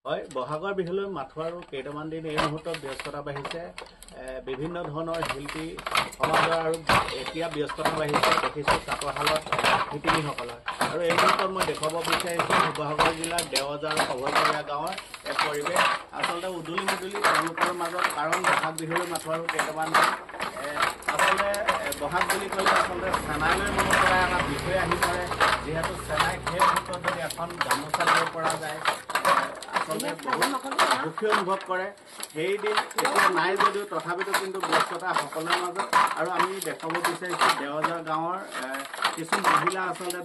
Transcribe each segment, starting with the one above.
হয়, বহাগৰ বিহুলৈ মাথো আৰু কেইটামান দিন এই মুহূৰ্তত ব্যস্ততা বাঢ়িছে। বিভিন্ন ধৰণৰ শিল্পী সমাজৰ আৰু এতিয়া ব্যস্ততা বাঢ়িছে দেখিছোঁ তাঁতৰশালত শিপিনীসকলৰ। আৰু এই মুহূৰ্তত মই দেখুৱাব বিচাৰিছোঁ শিৱসাগৰ জিলাৰ দেৱজাৰ সভলপৰীয়া গাঁৱৰ এক পৰিৱেশ আচলতে উদুলি মুদুলি তেওঁলোকৰ মাজত। কাৰণ বহাগ বিহুলৈ মাথো আৰু কেইটামান দিন আচলতে বহাগ বুলি ক'লে আচলতে চেনাইলৈ মনত পৰা এটা বিষয় আহি পৰে। যিহেতু চেনাই সেই মুহূৰ্তত যদি এখন গামোচা দিব পৰা যায় আচলতে বহুত সুখী অনুভৱ কৰে। সেইদিন এতিয়া নাই যদিও তথাপিতো কিন্তু ব্যস্ততা সকলোৰে মাজত। আৰু আমি দেখাব বিচাৰিছোঁ দেৱজাৰ গাঁৱৰ কিছু মহিলা আচলতে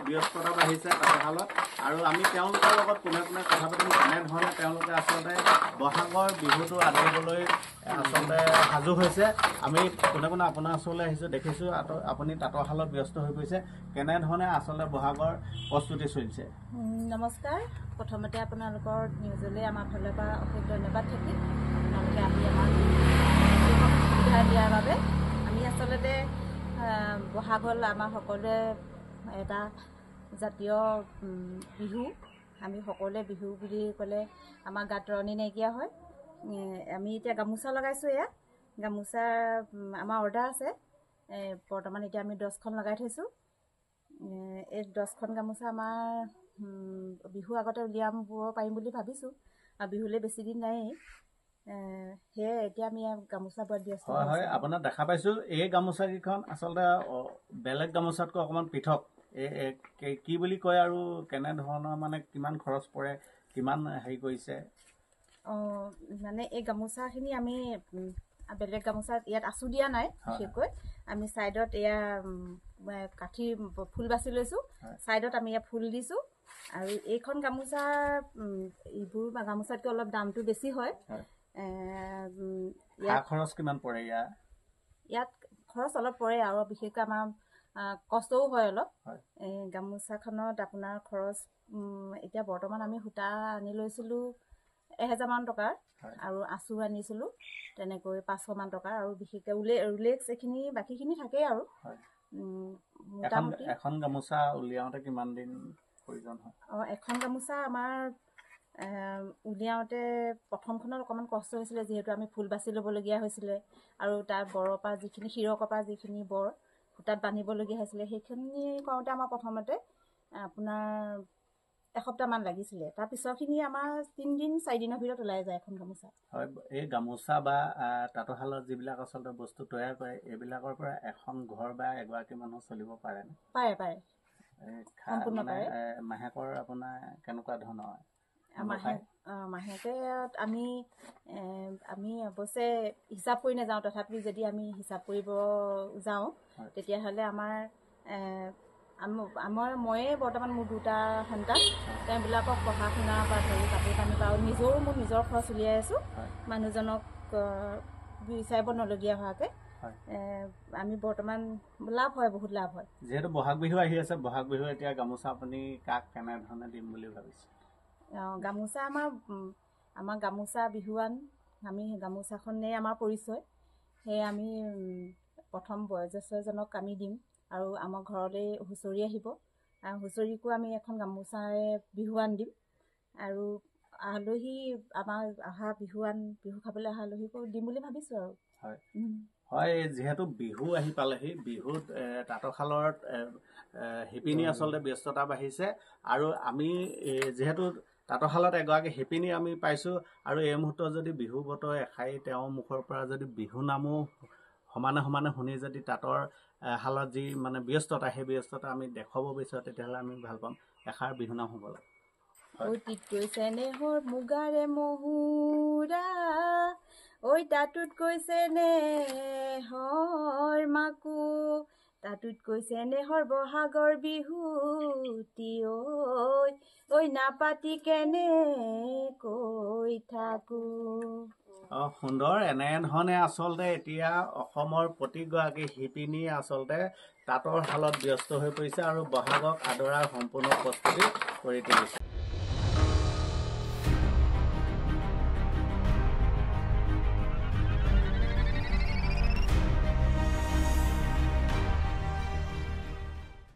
ব্যস্ততা বাঢ়িছে তাঁতৰশালত। আৰু আমি তেওঁলোকৰ লগত কোনে কোনে কথা পাতিম, কেনেধৰণে তেওঁলোকে আচলতে বহাগৰ বিহুটো আদৰিবলৈ আচলতে সাজু হৈছে। আমি কোনে কোনে আপোনাৰ ওচৰলৈ আহিছোঁ, দেখিছোঁ আপুনি তাঁতৰশালত ব্যস্ত হৈ পৰিছে। কেনেধৰণে আচলতে বহাগৰ প্ৰস্তুতি চলিছে? নমস্কাৰ। প্ৰথমতে আপোনালোকৰ নিউজলৈ আমাৰ ফালৰ পৰা অশেষ ধন্যবাদ থাকিল। আপোনালোকে আহি আমাক সুবিধা দিয়াৰ বাবে। আমি আচলতে বহাগ হ'ল আমাৰ সকলোৱে এটা জাতীয় বিহু। আমি সকলোৱে বিহু বুলি ক'লে আমাৰ গাত তৰণি নাইকিয়া হয়। আমি এতিয়া গামোচা লগাইছোঁ। এয়া গামোচা আমাৰ অৰ্ডাৰ আছে। বৰ্তমান এতিয়া আমি 10খন লগাই থৈছোঁ। এই 10খন গামোচা আমাৰ বিহু আগতে উলিয়াব পাৰিম বুলি ভাবিছোঁ। আৰু বিহুলৈ বেছি দিন নায়েই, সেয়ে এতিয়া আমি গামোচা বোৱাত ব্যস্ত। হয় হয়, আপোনাৰ দেখা পাইছোঁ এই গামোচাকেইখন আচলতে বেলেগ গামোচাতকৈ অকণমান পৃথক। কি বুলি কয় আৰু কেনেধৰণৰ মানে কিমান খৰচ পৰে, কিমান হেৰি কৰিছে? মানে এই গামোচাখিনি আমি বেলেগ গামোচাত ইয়াত আঁচু দিয়া নাই। বিশেষকৈ আমি ছাইডত এয়া কাঠি ফুল বাছি লৈছোঁ। ছাইডত আমি ইয়াত ফুল দিছোঁ। আৰু এইখন গামোচা এইবোৰ গামোচাতকৈ অলপ দামটো বেছি হয়। খৰচ কিমান পৰে? ইয়াত খৰচ অলপ পৰে আৰু বিশেষকৈ আমাৰ কষ্টও হয় অলপ। এই গামোচাখনত আপোনাৰ খৰচ এতিয়া বৰ্তমান আমি সূতা আনি লৈছিলোঁ 1000মান টকাৰ, আৰু আঁচু আনিছিলোঁ তেনেকৈ 500মান টকাৰ। আৰু বিশেষকৈ ৰুলেক্স এইখিনি বাকীখিনি থাকেই। আৰু মোটামুটি এখন গামোচা উলিয়াওঁতে কিমান দিন প্ৰয়োজন হয়? এখন গামোচা আমাৰ উলিয়াওঁতে প্ৰথমখনত অকণমান কষ্ট হৈছিলে, যিহেতু আমি ফুল বাছি ল'বলগীয়া হৈছিলে। আৰু তাৰ বৰৰ পৰা যিখিনি শিৰকৰ পৰা যিখিনি বৰ সূতাত বান্ধিবলগীয়া হৈছিলে, সেইখিনি কৰোঁতে আমাৰ প্ৰথমতে আপোনাৰ এসপ্তাহমান লাগিছিলে। তাৰ পিছৰখিনি আমাৰ 3 দিন 4 দিনৰ ভিতৰত ওলাই যায় এখন গামোচা। হয়, এই গামোচা বা তাঁতৰশালত যিবিলাক আচলতে বস্তু তৈয়াৰ কৰে, এইবিলাকৰ পৰা এখন ঘৰ বা এগৰাকী মানুহ চলিব পাৰেনে? পাৰে। মানে মাহেকৰ আপোনাৰ কেনেকুৱা ধৰণৰ? মাহেকে আমি অৱশ্যে হিচাপ কৰি নাযাওঁ। তথাপি যদি আমি হিচাপ কৰিব যাওঁ তেতিয়াহ'লে ময়ে বৰ্তমান মোৰ 2টা সন্তান, তেওঁবিলাকক পঢ়া শুনাৰ পৰা ধৰি কাপোৰ কানি পৰা নিজৰো মোৰ নিজৰ খৰচ উলিয়াই আছোঁ। মানুহজনক বিচাৰিব নলগীয়া হোৱাকৈ আমি বৰ্তমান লাভ হয়, বহুত লাভ হয়। যিহেতু বহাগ বিহু আহি আছে, বহাগ বিহু এতিয়া গামোচা আপুনি কাক কেনেধৰণে দিম বুলি ভাবিছে? গামোচা আমাৰ গামোচা বিহুৱান। আমি গামোচাখনেই আমাৰ পৰিচয়। সেয়ে আমি প্ৰথম বয়োজ্যেষ্ঠজনক আমি দিম। আৰু আমাৰ ঘৰলৈ হুঁচৰি আহিব, হুঁচৰিকো আমি এখন গামোচাৰে বিহুৱান দিম। আৰু আলহী আমাৰ অহা বিহু খাবলৈ অহা আলহীকো দিম বুলি ভাবিছোঁ। আৰু হয়, যিহেতু বিহু আহি পালেহি, বিহুত তাঁতৰশালত শিপিনী আচলতে ব্যস্ততা বাঢ়িছে। আৰু আমি যিহেতু তাঁতৰশালত এগৰাকী শিপিনী আমি পাইছোঁ, আৰু এই মুহূৰ্তত যদি বিহু বতৰ এষাৰি তেওঁৰ মুখৰ পৰা যদি বিহু নামো সমানে সমানে শুনি যদি তাঁতৰ শালত যি মানে ব্যস্ততা, সেই ব্যস্ততা আমি দেখুৱাব বিচাৰোঁ, তেতিয়াহ'লে আমি ভাল পাম। এষাৰ বিহু নাম হ'ব লাগে। অতীত গৈছে নেহৰ মুগাৰে মহুৰা, ঐ তাতোত গৈছে নেহৰ মাকো, তাতোত গৈছে নেহৰ বহাগৰ বিহুটি, ঐ নাপাতি কেনে কৈ থাকো। সুন্দৰ। এনেধৰণে আচলতে এতিয়া অসমৰ প্ৰতিগৰাকী শিপিনী আচলতে তাঁতৰ শালত ব্যস্ত হৈ পৰিছে আৰু বহাগক আদৰাৰ সম্পূৰ্ণ প্ৰস্তুতি কৰি তুলিছে।